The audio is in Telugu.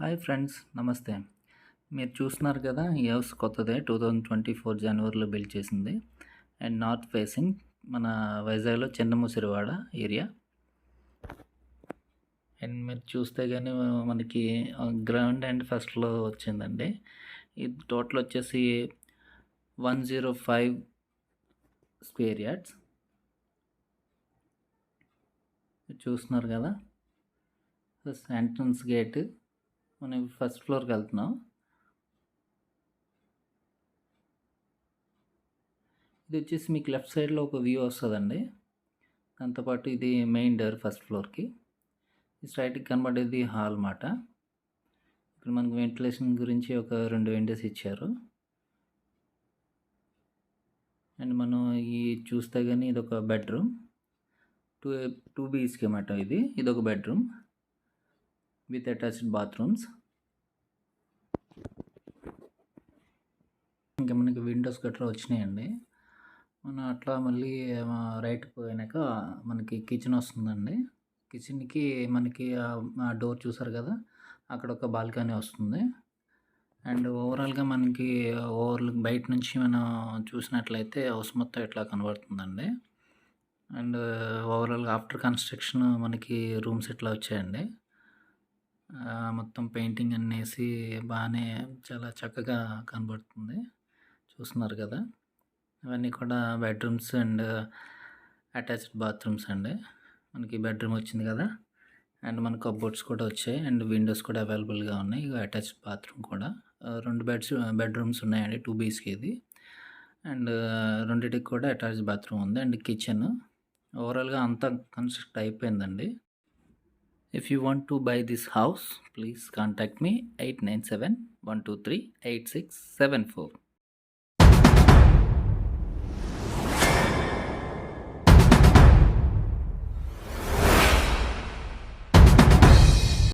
హాయ్ ఫ్రెండ్స్, నమస్తే. మీరు చూస్తున్నారు కదా, ఈ హౌస్ కొత్తదే 2024 జనవరిలో బిల్డ్ చేసింది. అండ్ నార్త్ ఫేసింగ్ మన వైజాగ్లో చిన్నముసిరివాడ ఏరియా. అండ్ మీరు చూస్తే కానీ మనకి గ్రౌండ్ అండ్ ఫస్ట్ ఫ్లోర్ వచ్చిందండి. ఇది టోటల్ వచ్చేసి 105 స్క్వేర్ యార్డ్స్. చూస్తున్నారు కదా, ఎంట్రన్స్ గేట్. మనం ఫస్ట్ ఫ్లోర్కి వెళ్తున్నాం. ఇది వచ్చేసి మీకు లెఫ్ట్ సైడ్లో ఒక వ్యూ వస్తుందండి. దాంతోపాటు ఇది మెయిన్ డోర్ ఫస్ట్ ఫ్లోర్కి. స్ట్రైట్కి కనబడేది హాల్ మాట. ఇక్కడ మనకు వెంటిలేషన్ గురించి ఒక 2 విండోస్ ఇచ్చారు. అండ్ మనం ఈ చూస్తే కానీ ఇది ఒక బెడ్రూమ్, టూ బీహెచ్కే మాట. ఇది ఒక బెడ్రూమ్ విత్ అటాచ్డ్ బాత్రూమ్స్. ఇంకా మనకి విండోస్ గట్రా వచ్చినాయండి. మనం అట్లా మళ్ళీ రైట్ పోయినాక మనకి కిచెన్ వస్తుందండి. కిచెన్కి మనకి ఆ డోర్ చూసారు కదా, అక్కడ ఒక బాల్కనీ వస్తుంది. అండ్ ఓవరాల్గా మనకి బయట నుంచి మనం చూసినట్లయితే హౌస్ మొత్తం ఇట్లా కనబడుతుందండి. అండ్ ఓవరాల్గా ఆఫ్టర్ కన్స్ట్రక్షన్ మనకి రూమ్స్ ఇట్లా వచ్చాయండి. మొత్తం పెయింటింగ్ అనేసి బాగానే చాలా చక్కగా కనబడుతుంది. చూస్తున్నారు కదా, అవన్నీ కూడా బెడ్రూమ్స్ అండ్ అటాచ్డ్ బాత్రూమ్స్ అండి. మనకి బెడ్రూమ్ వచ్చింది కదా, అండ్ మనకు కబోర్డ్స్ కూడా వచ్చాయి అండ్ విండోస్ కూడా అవైలబుల్గా ఉన్నాయి. ఇక అటాచ్డ్ బాత్రూమ్ కూడా 2 బెడ్రూమ్స్ ఉన్నాయండి. 2 BHKది. అండ్ రెండిటికి కూడా అటాచ్డ్ బాత్రూమ్ ఉంది అండ్ కిచెన్. ఓవరాల్గా అంతా కన్స్ట్రక్ట్ అయిపోయిందండి. If you want to buy this house, please contact me 897 123 8674.